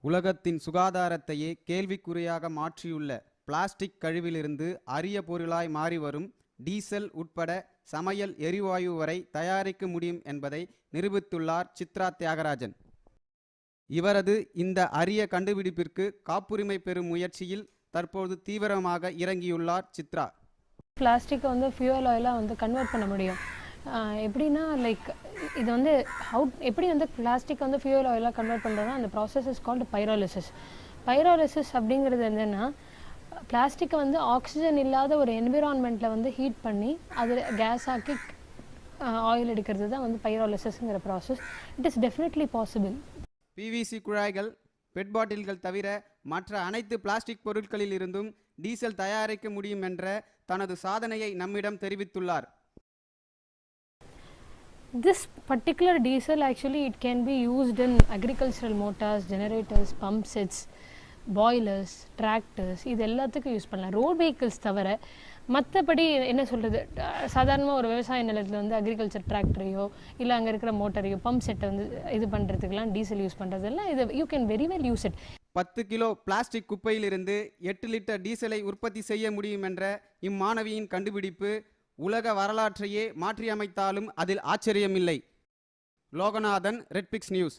உலகத்தின் சுகாதாரத்தையே கேள்விக்குறியாக மாற்றியுள்ள பிளாஸ்டிக் கழிவிலிருந்து அரிய பொருளாய் மாறிவரும் டீசல் உட்பட சமையல் எரிவாயு வரை தயாரிக்க முடியும் என்பதை நிரூபித்துள்ளார் சித்ரா தியாகராஜன். இவரது இந்த அரிய கண்டுபிடிப்பிற்கு காப்புரிமை பெறும் முயற்சியில் தற்போது தீவிரமாக இறங்கியுள்ளார் சித்ரா. பிளாஸ்டிக்கை வந்து ஃபியூயல் ஆயிலாக வந்து கன்வெர்ட் பண்ண முடியும். எப்படின்னா லைக் இது வந்து எப்படி வந்து பிளாஸ்டிக் வந்து ஃபியூயல் ஆயிலாக கன்வெர்ட் பண்ணுறோன்னா அந்த process is called pyrolysis. Pyrolysis அப்படிங்கிறது என்னென்னா பிளாஸ்டிக்கை வந்து ஆக்சிஜன் இல்லாத ஒரு என்விரான்மெண்ட்டில் வந்து ஹீட் பண்ணி அதில் கேஸ் ஆக்கி ஆயில் எடுக்கிறது தான் வந்து பைரோலிசிஸ்ங்கிற process. It is definitely possible. PVC குழாய்கள், பெட் பாட்டில்கள் தவிர மற்ற அனைத்து பிளாஸ்டிக் பொருட்களில் இருந்தும் டீசல் தயாரிக்க முடியும் என்ற தனது சாதனையை நம்மிடம் தெரிவித்துள்ளார். This particular diesel actually it can be used in agricultural motors, generators, pump sets, boilers, tractors. இது எல்லாத்துக்கும் யூஸ் பண்ணலாம். ரோட் வெஹிக்கிள்ஸ் தவிர மற்றபடி என்ன சொல்கிறது, சாதாரணமாக ஒரு விவசாய நிலத்தில் வந்து அக்ரிகல்ச்சர் டிராக்டரையோ இல்லை அங்கே இருக்கிற மோட்டரையோ பம்ப் செட்டை வந்து இது பண்ணுறதுக்கெலாம் டீசல் யூஸ் பண்ணுறதெல்லாம் இது you can very well use it. 10 kilo plastic குப்பையிலிருந்து 8 லிட்டர் டீசலை உற்பத்தி செய்ய முடியும் என்ற இம்மாணவியின் கண்டுபிடிப்பு உலக வரலாற்றையே மாற்றியமைத்தாலும் அதில் ஆச்சரியமில்லை. லோகநாதன், ரெட்பிக்ஸ் நியூஸ்.